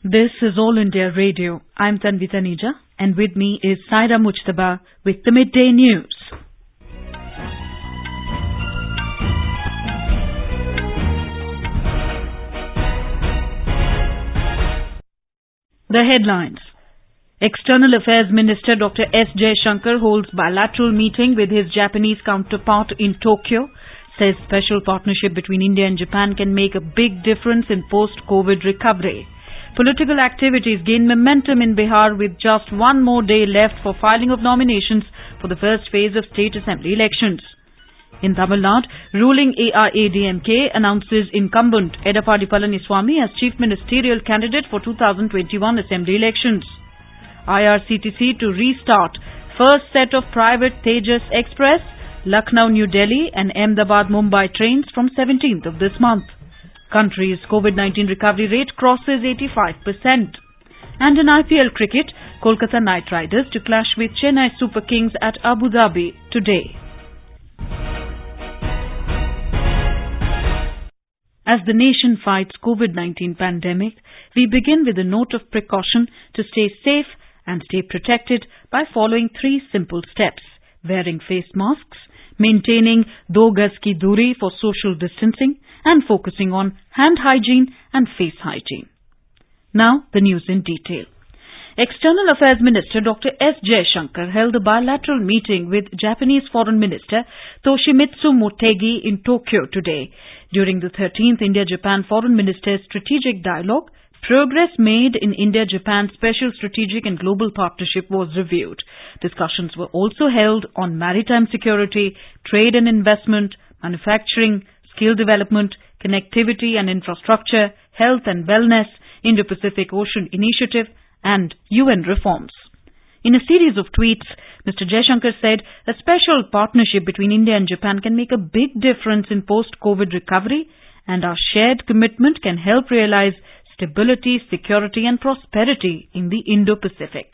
This is All India Radio. I'm Tanvi Taneja, and with me is Saira Mujtaba with the Midday News. The headlines. External Affairs Minister Dr. S. Jaishankar holds bilateral meeting with his Japanese counterpart in Tokyo. Says special partnership between India and Japan can make a big difference in post-COVID recovery. Political activities gain momentum in Bihar with just one more day left for filing of nominations for the first phase of state assembly elections. In Tamil Nadu, ruling AIADMK announces incumbent Edappadi Palaniswamy as chief ministerial candidate for 2021 assembly elections. IRCTC to restart first set of private Tejas Express, Lucknow New Delhi and Ahmedabad Mumbai trains from 17th of this month. Country's COVID-19 recovery rate crosses 85%. And in IPL cricket, Kolkata Knight Riders to clash with Chennai Super Kings at Abu Dhabi today. As the nation fights COVID-19 pandemic, we begin with a note of precaution to stay safe and stay protected by following three simple steps: wearing face masks, maintaining 2 gaz ki duri for social distancing, and focusing on hand hygiene and face hygiene. Now, the news in detail. External Affairs Minister Dr. S. Jaishankar held a bilateral meeting with Japanese Foreign Minister Toshimitsu Motegi in Tokyo today. During the 13th India-Japan Foreign Ministers Strategic Dialogue, progress made in India-Japan Special Strategic and Global Partnership was reviewed. Discussions were also held on maritime security, trade and investment, manufacturing, skill development, connectivity and infrastructure, health and wellness, Indo-Pacific Ocean Initiative, and UN reforms. In a series of tweets, Mr. Jaishankar said a special partnership between India and Japan can make a big difference in post-COVID recovery, and our shared commitment can help realize stability, security and prosperity in the Indo-Pacific.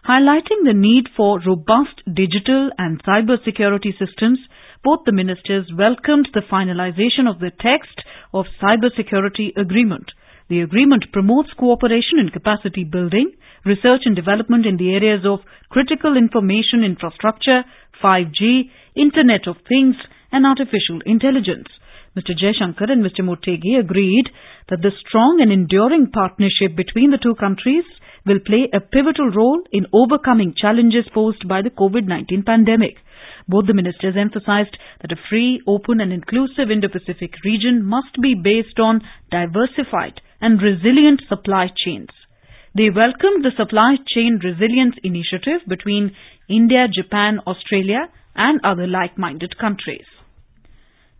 Highlighting the need for robust digital and cyber-security systems, both the ministers welcomed the finalization of the text of Cyber-Security Agreement. The agreement promotes cooperation in capacity building, research and development in the areas of critical information infrastructure, 5G, Internet of Things and artificial intelligence. Mr. Jaishankar and Mr. Motegi agreed that the strong and enduring partnership between the two countries will play a pivotal role in overcoming challenges posed by the COVID-19 pandemic. Both the ministers emphasized that a free, open and inclusive Indo-Pacific region must be based on diversified and resilient supply chains. They welcomed the Supply Chain Resilience Initiative between India, Japan, Australia and other like-minded countries.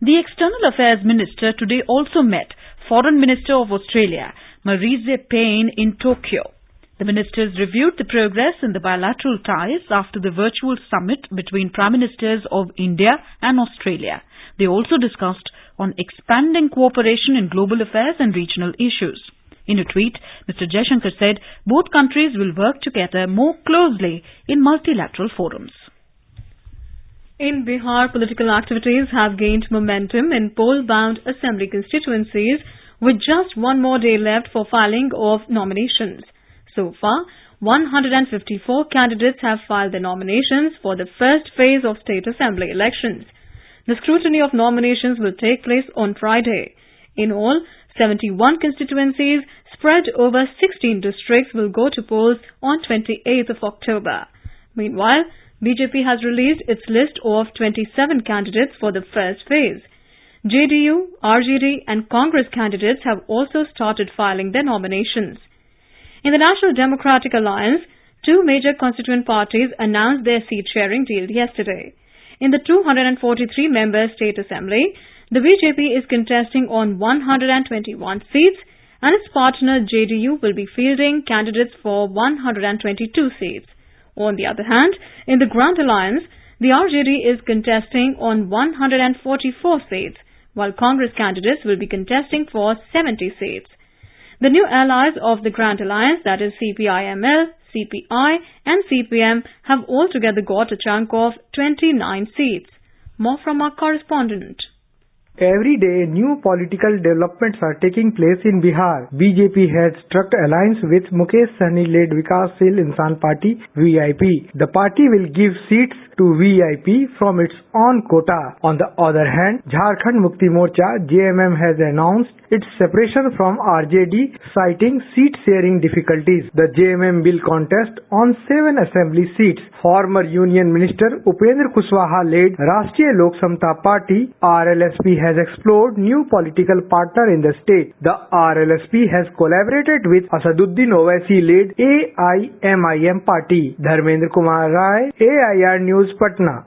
The External Affairs Minister today also met Foreign Minister of Australia, Marise Payne, in Tokyo. The ministers reviewed the progress in the bilateral ties after the virtual summit between Prime Ministers of India and Australia. They also discussed on expanding cooperation in global affairs and regional issues. In a tweet, Mr. Jaishankar said both countries will work together more closely in multilateral forums. In Bihar, political activities have gained momentum in poll-bound assembly constituencies with just one more day left for filing of nominations. So far, 154 candidates have filed their nominations for the first phase of state assembly elections. The scrutiny of nominations will take place on Friday. In all, 71 constituencies spread over 16 districts will go to polls on 28th of October. Meanwhile, BJP has released its list of 27 candidates for the first phase. JDU, RJD and Congress candidates have also started filing their nominations. In the National Democratic Alliance, two major constituent parties announced their seat-sharing deal yesterday. In the 243-member State Assembly, the BJP is contesting on 121 seats and its partner JDU will be fielding candidates for 122 seats. On the other hand, in the Grand Alliance, the RJD is contesting on 144 seats, while Congress candidates will be contesting for 70 seats. The new allies of the Grand Alliance, that is CPI-ML, CPI and CPM, have altogether got a chunk of 29 seats. More from our correspondent. Every day, new political developments are taking place in Bihar. BJP has struck alliance with Mukesh Sahni-led Vikashshil Insan Party (VIP). The party will give seats to VIP from its own quota. On the other hand, Jharkhand Mukti Morcha (JMM) has announced its separation from RJD, citing seat-sharing difficulties. The JMM will contest on 7 assembly seats. Former Union Minister Upendra Kushwaha-led Rashtriya Lok Samta Party (RLSP) has explored new political partner in the state. The RLSP has collaborated with Asaduddin Owaisi-led AIMIM Party. Dharmendra Kumar Rai, AIR News, Patna.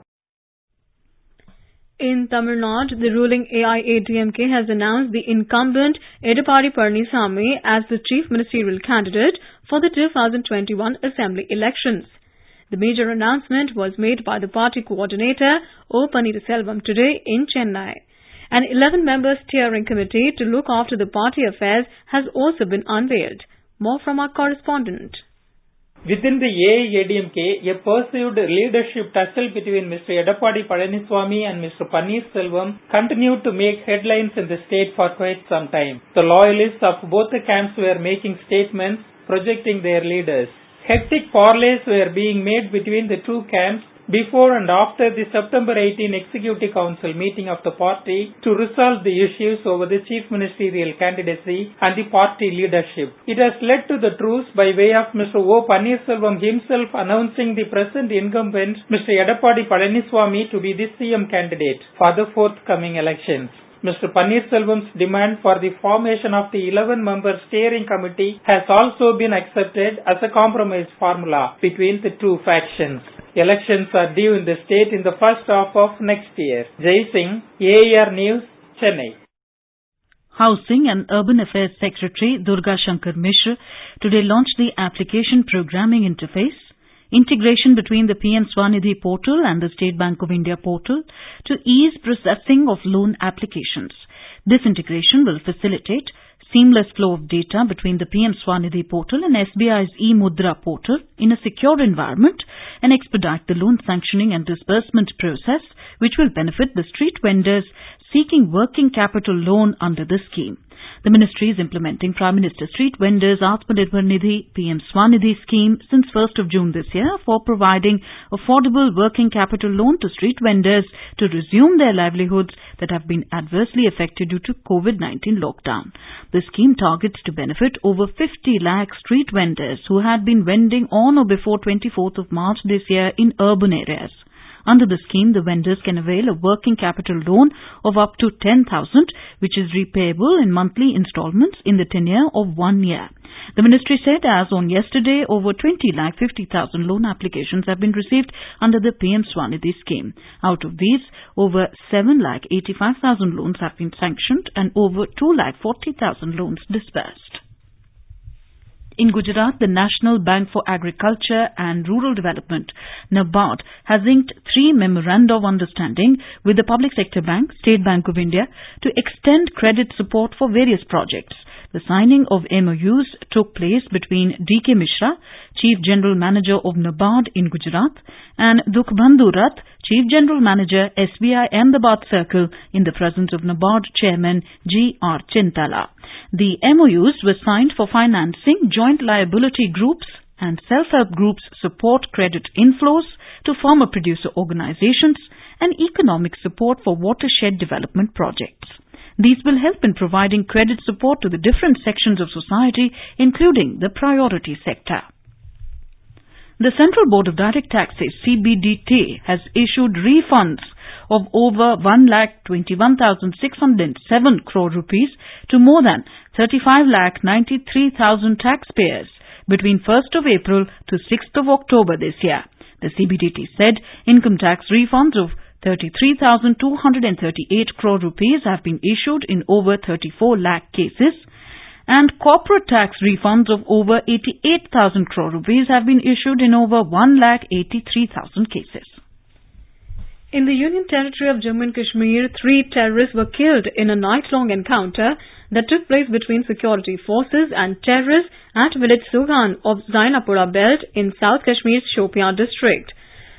In Tamil Nadu, the ruling AIADMK has announced the incumbent Edapadi Palaniswamy as the chief ministerial candidate for the 2021 assembly elections. The major announcement was made by the party coordinator O. Pannirselvam today in Chennai. An 11-member steering committee to look after the party affairs has also been unveiled. More from our correspondent. Within the AIADMK, a perceived leadership tussle between Mr. Edapadi Palaniswamy and Mr. Pannirselvam continued to make headlines in the state for quite some time. The loyalists of both the camps were making statements projecting their leaders. Hectic parleys were being made between the two camps before and after the September 18 Executive Council meeting of the party to resolve the issues over the chief ministerial candidacy and the party leadership. It has led to the truce by way of Mr. O. Pannirselvam himself announcing the present incumbent Mr. Edapadi Palaniswamy to be the CM candidate for the forthcoming elections. Mr. Pannirselvam's demand for the formation of the 11-member steering committee has also been accepted as a compromise formula between the two factions. Elections are due in the state in the first half of next year. Jai Singh, AIR News, Chennai. Housing and Urban Affairs Secretary Durga Shankar Mishra today launched the Application Programming Interface, integration between the PM Swanidhi portal and the State Bank of India portal to ease processing of loan applications. This integration will facilitate seamless flow of data between the PM Swanidhi portal and SBI's e-Mudra portal in a secure environment and expedite the loan sanctioning and disbursement process, which will benefit the street vendors seeking working capital loan under the scheme. The ministry is implementing Prime Minister Street Vendors Atmanirbhar Nidhi PM Swanidhi scheme since 1st of June this year for providing affordable working capital loan to street vendors to resume their livelihoods that have been adversely affected due to COVID-19 lockdown. The scheme targets to benefit over 50 lakh street vendors who had been vending on or before 24th of March this year in urban areas. Under the scheme, the vendors can avail a working capital loan of up to 10,000, which is repayable in monthly installments in the tenure of 1 year. The ministry said as on yesterday, over 20,50,000 loan applications have been received under the PM Swanidhi scheme. Out of these, over 7,85,000 loans have been sanctioned and over 2,40,000 loans disbursed. In Gujarat, the National Bank for Agriculture and Rural Development, NABARD, has inked 3 memoranda of understanding with the Public Sector Bank, State Bank of India, to extend credit support for various projects. The signing of MOUs took place between D.K. Mishra, Chief General Manager of NABARD in Gujarat, and Dukhbandhu Rath, Chief General Manager, SBI Ahmedabad Circle, in the presence of NABARD Chairman G.R. Chintala. The MOUs were signed for financing joint liability groups and self-help groups support credit inflows to farmer producer organizations and economic support for watershed development projects. These will help in providing credit support to the different sections of society, including the priority sector. The Central Board of Direct Taxes, CBDT, has issued refunds of over 1,21,607 crore rupees to more than 35,93,000 taxpayers between 1st of April to 6th of October this year. The CBDT said income tax refunds of 33,238 crore rupees have been issued in over 34 lakh cases, and corporate tax refunds of over 88,000 crore rupees have been issued in over 1,83,000 cases. In the Union Territory of Jammu and Kashmir, 3 terrorists were killed in a night-long encounter that took place between security forces and terrorists at village Sughan of Zainapura belt in South Kashmir's Shopian district.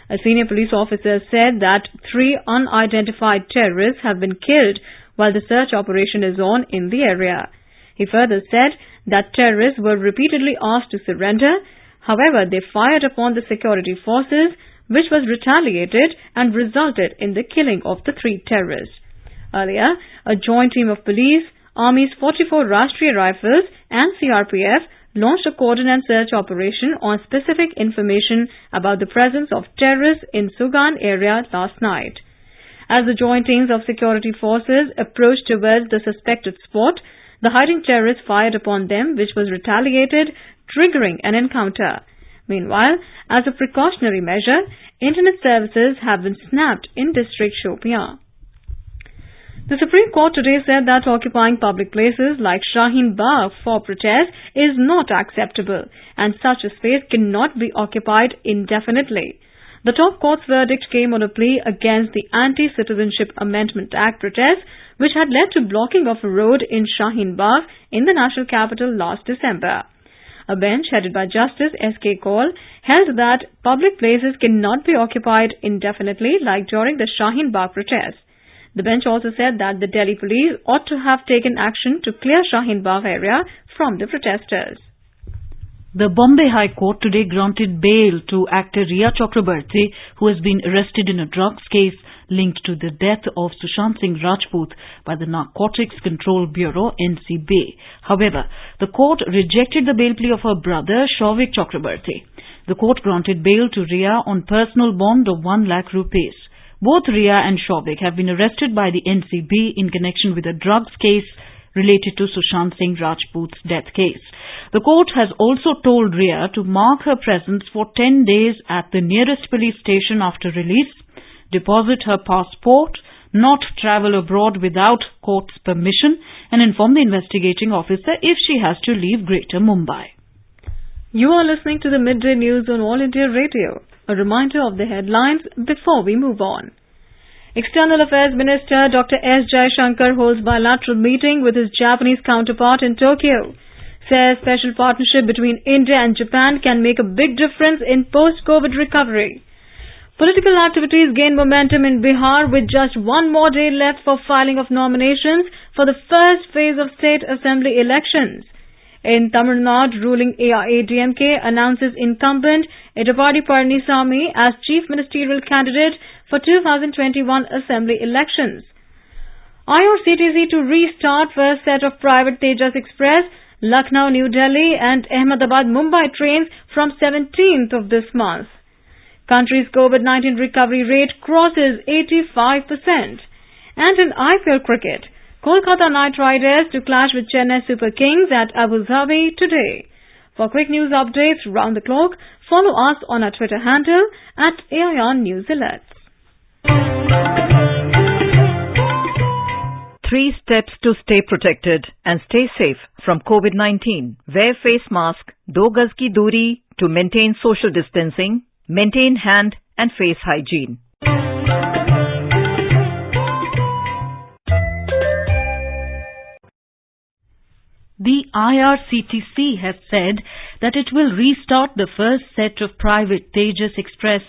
A senior police officer said that 3 unidentified terrorists have been killed, while the search operation is on in the area. He further said that terrorists were repeatedly asked to surrender. However, they fired upon the security forces, which was retaliated and resulted in the killing of the 3 terrorists. Earlier, a joint team of police, Army's 44 Rashtriya Rifles and CRPF launched a coordinated search operation on specific information about the presence of terrorists in Sugan area last night. As the joint teams of security forces approached towards the suspected spot, the hiding terrorists fired upon them, which was retaliated, triggering an encounter. Meanwhile, as a precautionary measure, internet services have been snapped in district Shopian. The Supreme Court today said that occupying public places like Shaheen Bagh for protest is not acceptable and such a space cannot be occupied indefinitely. The top court's verdict came on a plea against the Anti-Citizenship Amendment Act protest, which had led to blocking of a road in Shaheen Bagh in the national capital last December. A bench headed by Justice S.K. Kaul held that public places cannot be occupied indefinitely like during the Shaheen Bagh protest. The bench also said that the Delhi police ought to have taken action to clear Shaheen Bagh area from the protesters. The Bombay High Court today granted bail to actor Riya Chakrabarti, who has been arrested in a drugs case linked to the death of Sushant Singh Rajput by the Narcotics Control Bureau (NCB). However, the court rejected the bail plea of her brother Shavik Chakrabarti. The court granted bail to Riya on personal bond of 1 lakh rupees. Both Riya and Shavik have been arrested by the NCB in connection with a drugs case related to Sushant Singh Rajput's death case. The court has also told Riya to mark her presence for 10 days at the nearest police station after release, deposit her passport, not travel abroad without court's permission, and inform the investigating officer if she has to leave Greater Mumbai. You are listening to the Midday News on All India Radio. A reminder of the headlines before we move on. External Affairs Minister Dr. S. Jaishankar holds bilateral meeting with his Japanese counterpart in Tokyo. Says special partnership between India and Japan can make a big difference in post-COVID recovery. Political activities gain momentum in Bihar with just 1 more day left for filing of nominations for the first phase of state assembly elections. In Tamil Nadu, ruling AIADMK announces incumbent Edapadi Palaniswamy as chief ministerial candidate for 2021 assembly elections. IRCTC to restart first set of private Tejas Express, Lucknow, New Delhi and Ahmedabad, Mumbai trains from 17th of this month. Country's COVID-19 recovery rate crosses 85%. And in IPL cricket, Kolkata Knight Riders to clash with Chennai Super Kings at Abu Dhabi today. For quick news updates round the clock, follow us on our Twitter handle at AIR News Alerts. 3 steps to stay protected and stay safe from COVID-19. Wear face mask, 2 gaz ki duri to maintain social distancing, maintain hand and face hygiene. The IRCTC has said that it will restart the first set of private Tejas Express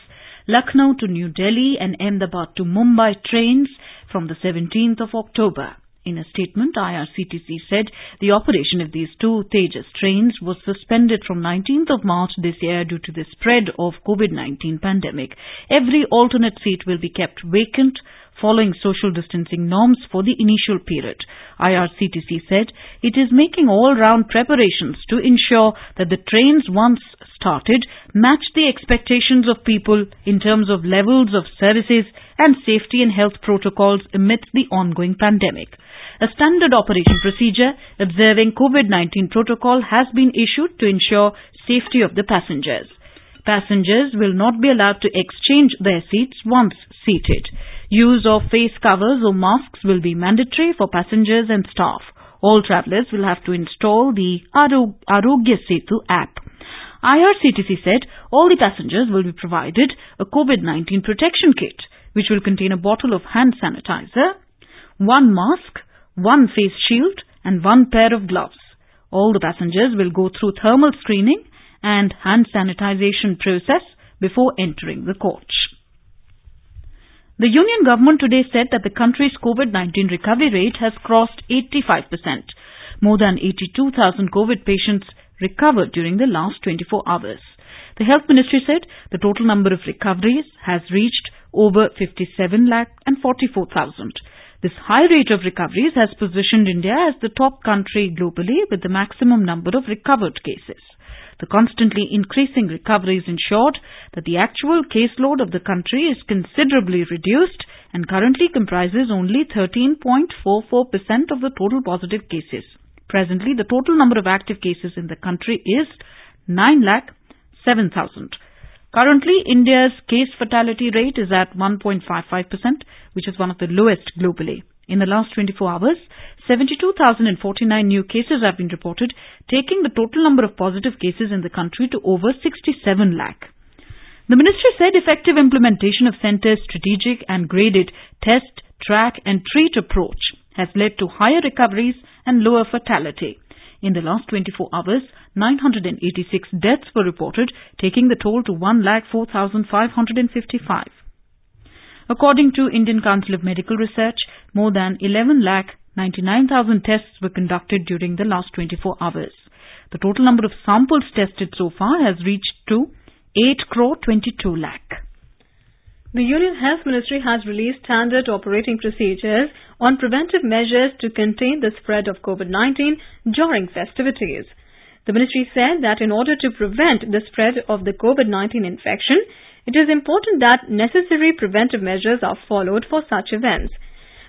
Lucknow to New Delhi and Ahmedabad to Mumbai trains from the 17th of October. In a statement, IRCTC said the operation of these 2 Tejas trains was suspended from 19th of March this year due to the spread of COVID-19 pandemic. Every alternate seat will be kept vacant following social distancing norms for the initial period. IRCTC said it is making all-round preparations to ensure that the trains once started match the expectations of people in terms of levels of services and safety and health protocols amidst the ongoing pandemic. A standard operation procedure observing COVID-19 protocol has been issued to ensure safety of the passengers. Passengers will not be allowed to exchange their seats once seated. Use of face covers or masks will be mandatory for passengers and staff. All travellers will have to install the Arogya Setu app. IRCTC said all the passengers will be provided a COVID-19 protection kit, which will contain a bottle of hand sanitizer, 1 mask, 1 face shield and 1 pair of gloves. All the passengers will go through thermal screening and hand sanitization process before entering the coach. The Union government today said that the country's COVID-19 recovery rate has crossed 85%. More than 82,000 COVID patients recovered during the last 24 hours. The Health Ministry said the total number of recoveries has reached over 57,44,000. This high rate of recoveries has positioned India as the top country globally with the maximum number of recovered cases. The constantly increasing recoveries ensured that the actual caseload of the country is considerably reduced and currently comprises only 13.44% of the total positive cases. Presently, the total number of active cases in the country is 9,07,000. Currently, India's case fatality rate is at 1.55%, which is one of the lowest globally. In the last 24 hours, 72,049 new cases have been reported, taking the total number of positive cases in the country to over 67 lakh. The ministry said effective implementation of centre's strategic and graded test, track and treat approach has led to higher recoveries and lower fatality. In the last 24 hours, 986 deaths were reported, taking the toll to 1,04,555. According to Indian Council of Medical Research, more than 11,99,000 tests were conducted during the last 24 hours. The total number of samples tested so far has reached to 8,22 lakh. The Union Health Ministry has released standard operating procedures on preventive measures to contain the spread of COVID-19 during festivities. The ministry said that in order to prevent the spread of the COVID-19 infection, it is important that necessary preventive measures are followed for such events.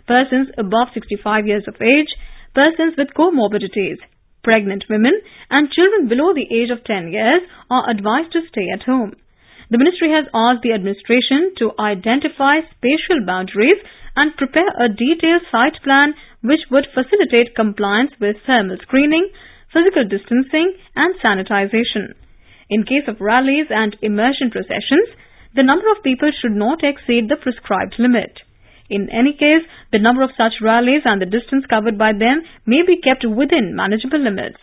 Persons above 65 years of age, persons with comorbidities, pregnant women and children below the age of 10 years are advised to stay at home. The ministry has asked the administration to identify spatial boundaries and prepare a detailed site plan which would facilitate compliance with thermal screening, physical distancing and sanitization. In case of rallies and immersion processions, the number of people should not exceed the prescribed limit. In any case, the number of such rallies and the distance covered by them may be kept within manageable limits.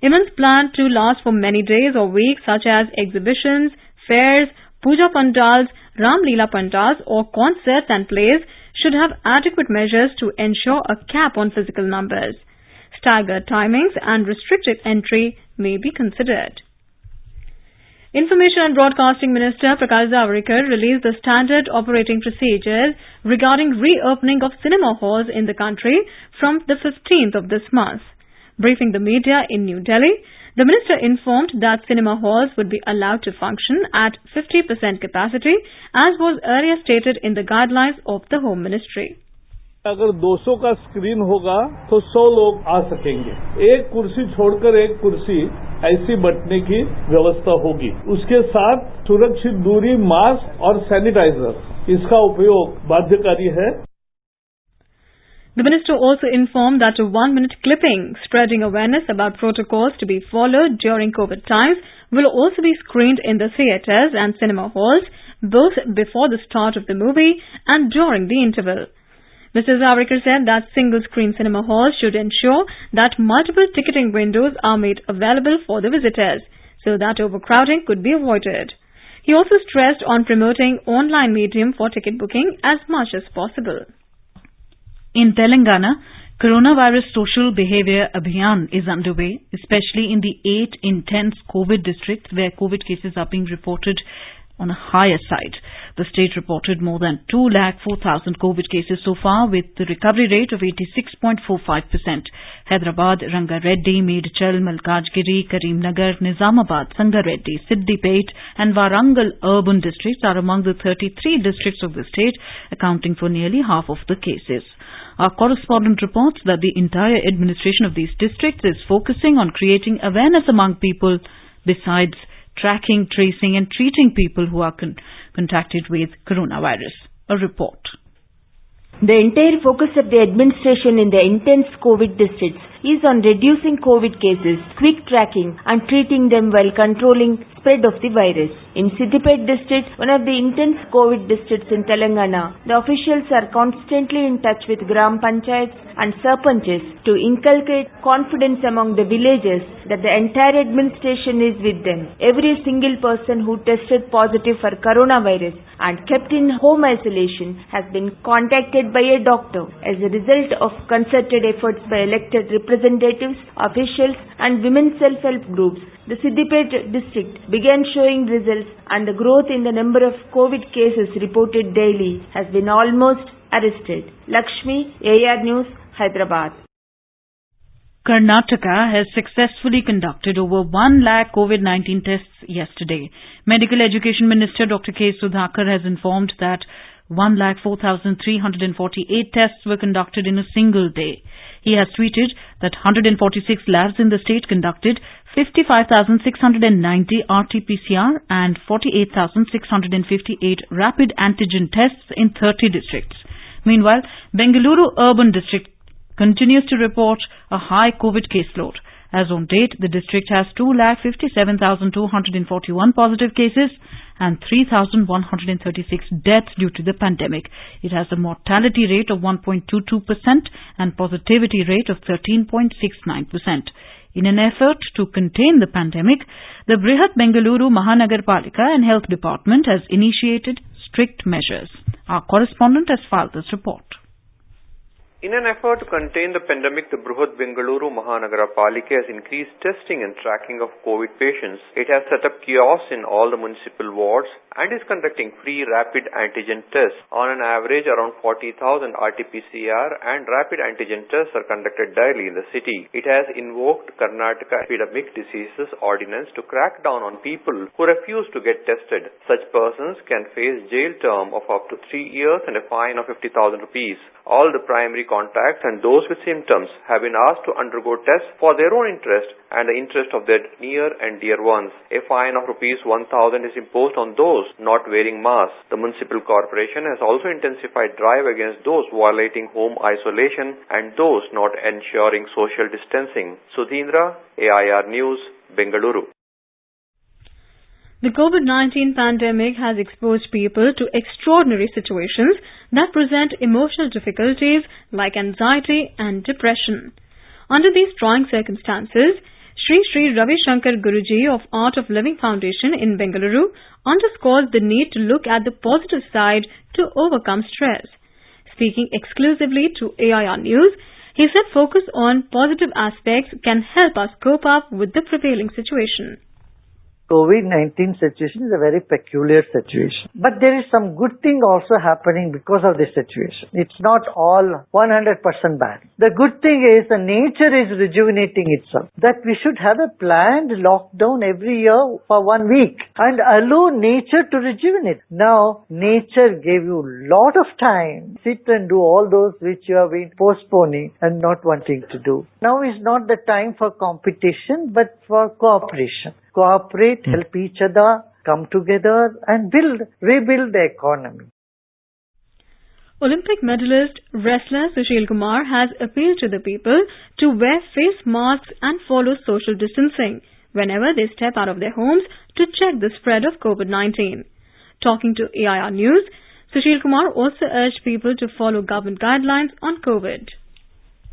Events planned to last for many days or weeks such as exhibitions, fairs, puja pandals, Ram Leela pandals or concerts and plays should have adequate measures to ensure a cap on physical numbers. Staggered timings and restricted entry may be considered. Information and Broadcasting Minister Prakash Javadekar released the standard operating procedures regarding reopening of cinema halls in the country from the 15th of this month. Briefing the media in New Delhi, the minister informed that cinema halls would be allowed to function at 50% capacity as was earlier stated in the guidelines of the Home Ministry. अगर 200 का screen होगा तो 100 लोग आ सकेंगे. एक कुर्सी छोड़कर एक कुर्सी ऐसी बैठने की व्यवस्था होगी. उसके साथ सुरक्षित दूरी, मास्क और सैनिटाइजर इसका उपयोग बाध्यकारी है. The minister also informed that a 1-minute clipping spreading awareness about protocols to be followed during COVID times will also be screened in the theatres and cinema halls both before the start of the movie and during the interval. Mr. Javadekar said that single-screen cinema halls should ensure that multiple ticketing windows are made available for the visitors so that overcrowding could be avoided. He also stressed on promoting online medium for ticket booking as much as possible. In Telangana, Coronavirus Social Behavior Abhiyan is underway, especially in the 8 intense COVID districts where COVID cases are being reported on a higher side. The state reported more than 204,000 COVID cases so far with the recovery rate of 86.45%. Hyderabad, Rangareddy, Medchal, Malkajgiri, Karimnagar, Nizamabad, Sangareddy, Siddipet and Warangal urban districts are among the 33 districts of the state, accounting for nearly half of the cases. Our correspondent reports that the entire administration of these districts is focusing on creating awareness among people besides tracking, tracing and treating people who are contacted with coronavirus. A report. The entire focus of the administration in the intense COVID districts is on reducing COVID cases, quick tracking and treating them while controlling spread of the virus. In Siddipet district, one of the intense COVID districts in Telangana, the officials are constantly in touch with Gram Panchayats and Sarpanches to inculcate confidence among the villagers that the entire administration is with them. Every single person who tested positive for coronavirus and kept in home isolation has been contacted by a doctor. As a result of concerted efforts by elected representatives, officials and women self-help groups, the Siddipet district began showing results and the growth in the number of COVID cases reported daily has been almost arrested. Lakshmi, AR News, Hyderabad. Karnataka has successfully conducted over 1 lakh COVID-19 tests yesterday. Medical Education Minister Dr. K. Sudhakar has informed that 1,04,348 tests were conducted in a single day. He has tweeted that 146 labs in the state conducted 55,690 RT-PCR and 48,658 rapid antigen tests in 30 districts. Meanwhile, Bengaluru Urban District continues to report a high COVID caseload. As on date, the district has 2,57,241 positive cases and 3,136 deaths due to the pandemic. It has a mortality rate of 1.22% and positivity rate of 13.69%. In an effort to contain the pandemic, the Brihat Bengaluru Mahanagarpalika and Health Department has initiated strict measures. Our correspondent has filed this report. In an effort to contain the pandemic, the Brihat Bengaluru Mahanagarapalika has increased testing and tracking of COVID patients. It has set up kiosks in all the municipal wards and is conducting free rapid antigen tests. On an average, around 40,000 RT-PCR and rapid antigen tests are conducted daily in the city. It has invoked Karnataka Epidemic Diseases Ordinance to crack down on people who refuse to get tested. Such persons can face jail term of up to 3 years and a fine of 50,000 rupees. All the primary contacts and those with symptoms have been asked to undergo tests for their own interest and the interest of their near and dear ones. A fine of rupees 1,000 is imposed on those not wearing masks. The municipal corporation has also intensified drive against those violating home isolation and those not ensuring social distancing. Sudhindra, AIR News, Bengaluru. The COVID-19 pandemic has exposed people to extraordinary situations that present emotional difficulties like anxiety and depression. Under these trying circumstances, Sri Ravi Shankar Guruji of Art of Living Foundation in Bengaluru underscores the need to look at the positive side to overcome stress. Speaking exclusively to AIR News, he said focus on positive aspects can help us cope up with the prevailing situation. COVID-19 situation is a very peculiar situation. But there is some good thing also happening because of this situation. It's not all 100% bad. The good thing is the nature is rejuvenating itself. That we should have a planned lockdown every year for 1 week and allow nature to rejuvenate. Now, nature gave you a lot of time. Sit and do all those which you have been postponing and not wanting to do. Now is not the time for competition but for cooperation. Cooperate, help each other, come together and rebuild the economy. Olympic medalist wrestler Sushil Kumar has appealed to the people to wear face masks and follow social distancing whenever they step out of their homes to check the spread of COVID-19. Talking to AIR News, Sushil Kumar also urged people to follow government guidelines on COVID.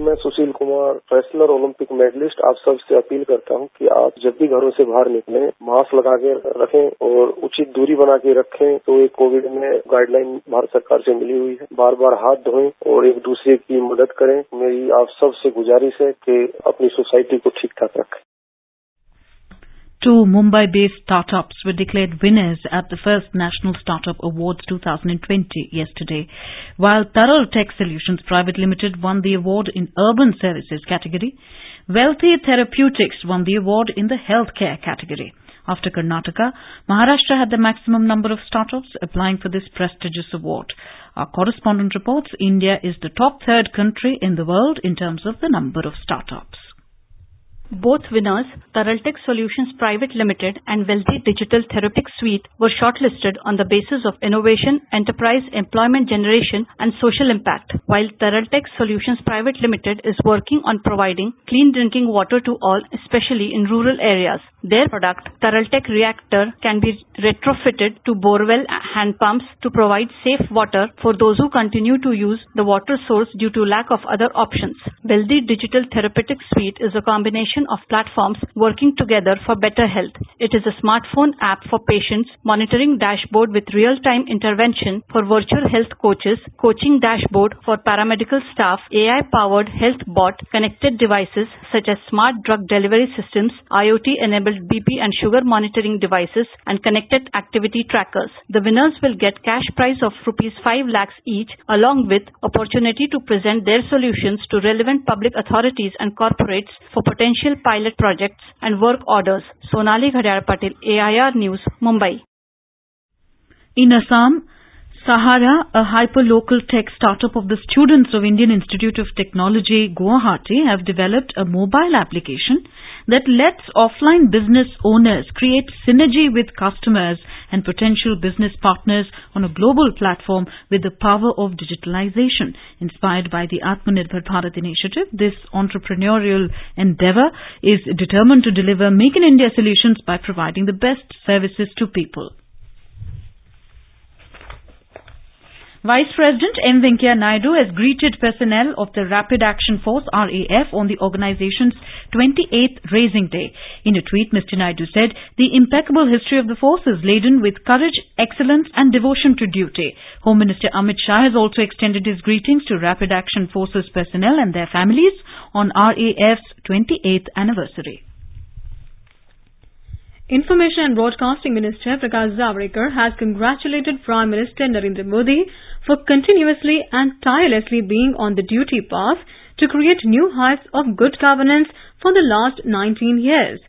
मैं Sushil Kumar wrestler Olympic medallist आप सबसे appeal करता हूं कि आप जब भी घरों से बाहर निकलें मास्क लगा के रखें और उचित दूरी बना के रखें। तो ये कोविड में गाइडलाइन भारत सरकार से मिली हुई है। बार बार हाथ धोएं और एक दूसरे की मदद करें। मेरी आप सबसे गुजारिश है कि अपनी सोसाइटी को ठीक ठाक रखें। 2 Mumbai-based startups were declared winners at the first National Startup Awards 2020 yesterday, while Taral Tech Solutions Private Limited won the award in Urban Services category. Wealthy Therapeutics won the award in the Healthcare category. After Karnataka, Maharashtra had the maximum number of startups applying for this prestigious award. Our correspondent reports India is the top 3rd country in the world in terms of the number of startups. Both winners, Taraltech Solutions Private Limited and Wealthy Digital Therapeutic Suite, were shortlisted on the basis of innovation, enterprise, employment generation and social impact. While Taraltech Solutions Private Limited is working on providing clean drinking water to all, especially in rural areas. Their product, Taraltech Reactor, can be retrofitted to borewell hand pumps to provide safe water for those who continue to use the water source due to lack of other options. Wealthy Digital Therapeutic Suite is a combination of platforms working together for better health. It is a smartphone app for patients, monitoring dashboard with real-time intervention for virtual health coaches, coaching dashboard for paramedical staff, AI-powered health bot, connected devices such as smart drug delivery systems, IoT-enabled BP and sugar monitoring devices, and connected activity trackers. The winners will get cash prize of Rs 5 lakhs each, along with opportunity to present their solutions to relevant public authorities and corporates for potential pilot projects and work orders. Sonali Ghadiyar Patil, AIR News, Mumbai. In Assam, Sahara, a hyper-local tech startup of the students of Indian Institute of Technology, Guwahati, have developed a mobile application that lets offline business owners create synergy with customers and potential business partners on a global platform with the power of digitalization. Inspired by the Atmanirbhar Bharat initiative, this entrepreneurial endeavor is determined to deliver Make in India solutions by providing the best services to people. Vice President M. Venkaiah Naidu has greeted personnel of the Rapid Action Force RAF on the organization's 28th Raising Day. In a tweet, Mr. Naidu said, "The impeccable history of the force is laden with courage, excellence and devotion to duty." Home Minister Amit Shah has also extended his greetings to Rapid Action Forces personnel and their families on RAF's 28th anniversary. Information and Broadcasting Minister Prakash Javadekar has congratulated Prime Minister Narendra Modi for continuously and tirelessly being on the duty path to create new heights of good governance for the last 19 years.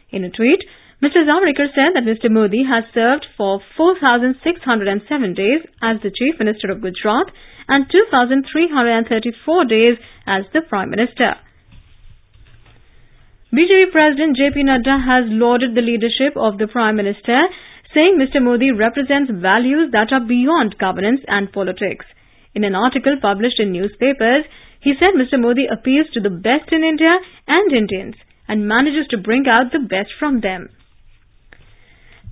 In a tweet, Mr. Javadekar said that Mr. Modi has served for 4,607 days as the Chief Minister of Gujarat and 2,334 days as the Prime Minister. BJP President JP Nadda has lauded the leadership of the Prime Minister, saying Mr. Modi represents values that are beyond governance and politics. In an article published in newspapers, he said Mr. Modi appeals to the best in India and Indians and manages to bring out the best from them.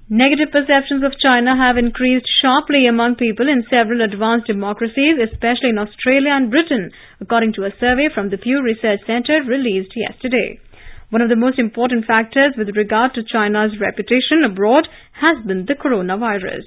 Negative perceptions of China have increased sharply among people in several advanced democracies, especially in Australia and Britain, according to a survey from the Pew Research Centre released yesterday. One of the most important factors with regard to China's reputation abroad has been the coronavirus.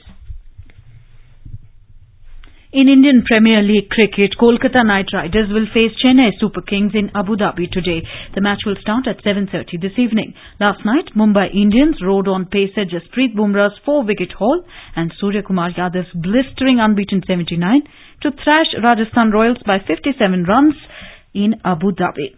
In Indian Premier League cricket, Kolkata Knight Riders will face Chennai Super Kings in Abu Dhabi today. The match will start at 7:30 this evening. Last night, Mumbai Indians rode on pacer Jasprit Bumrah's 4-wicket haul and Surya Kumar Yadav's blistering unbeaten 79 to thrash Rajasthan Royals by 57 runs in Abu Dhabi.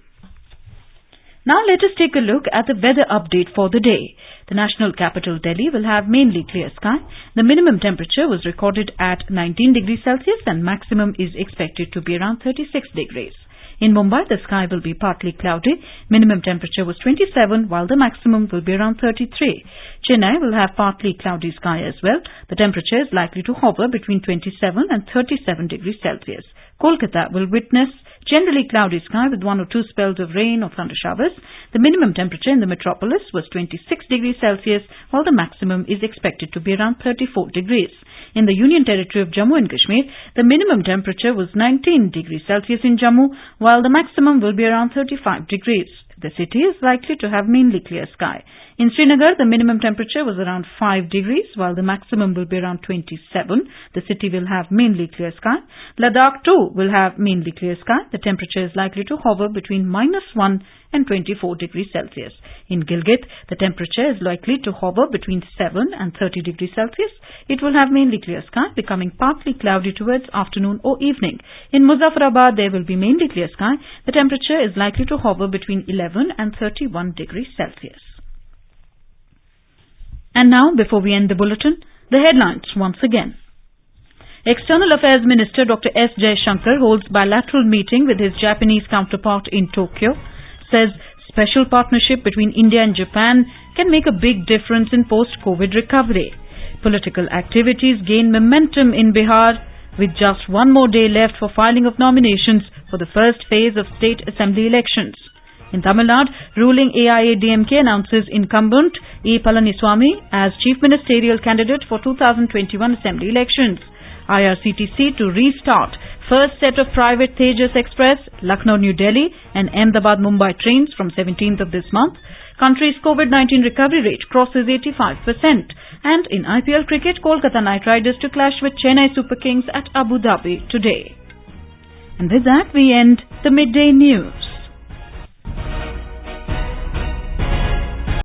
Now let us take a look at the weather update for the day. The national capital Delhi will have mainly clear sky. The minimum temperature was recorded at 19 degrees Celsius and maximum is expected to be around 36 degrees. In Mumbai, the sky will be partly cloudy. Minimum temperature was 27 while the maximum will be around 33. Chennai will have partly cloudy sky as well. The temperature is likely to hover between 27 and 37 degrees Celsius. Kolkata will witness generally cloudy sky with 1 or 2 spells of rain or thunder showers. The minimum temperature in the metropolis was 26 degrees Celsius while the maximum is expected to be around 34 degrees. In the Union Territory of Jammu and Kashmir, the minimum temperature was 19 degrees Celsius in Jammu while the maximum will be around 35 degrees. The city is likely to have mainly clear sky. In Srinagar, the minimum temperature was around 5 degrees while the maximum will be around 27. The city will have mainly clear sky. Ladakh too will have mainly clear sky. The temperature is likely to hover between -1 and 24 degrees Celsius. In Gilgit, the temperature is likely to hover between 7 and 30 degrees Celsius. It will have mainly clear sky, becoming partly cloudy towards afternoon or evening. In Muzaffarabad, there will be mainly clear sky. The temperature is likely to hover between 11 and 31 degrees Celsius. And now, before we end the bulletin, the headlines once again. External Affairs Minister Dr. S. Jaishankar holds bilateral meeting with his Japanese counterpart in Tokyo, says special partnership between India and Japan can make a big difference in post-COVID recovery. Political activities gain momentum in Bihar with just one more day left for filing of nominations for the first phase of state assembly elections. In Tamil Nadu, ruling AIADMK announces incumbent E. Palaniswamy as chief ministerial candidate for 2021 assembly elections. IRCTC to restart first set of private Tejas Express, Lucknow-New Delhi and Ahmedabad-Mumbai trains from 17th of this month. Country's COVID-19 recovery rate crosses 85%. And in IPL cricket, Kolkata Knight Riders to clash with Chennai Super Kings at Abu Dhabi today. And with that, we end the Midday News.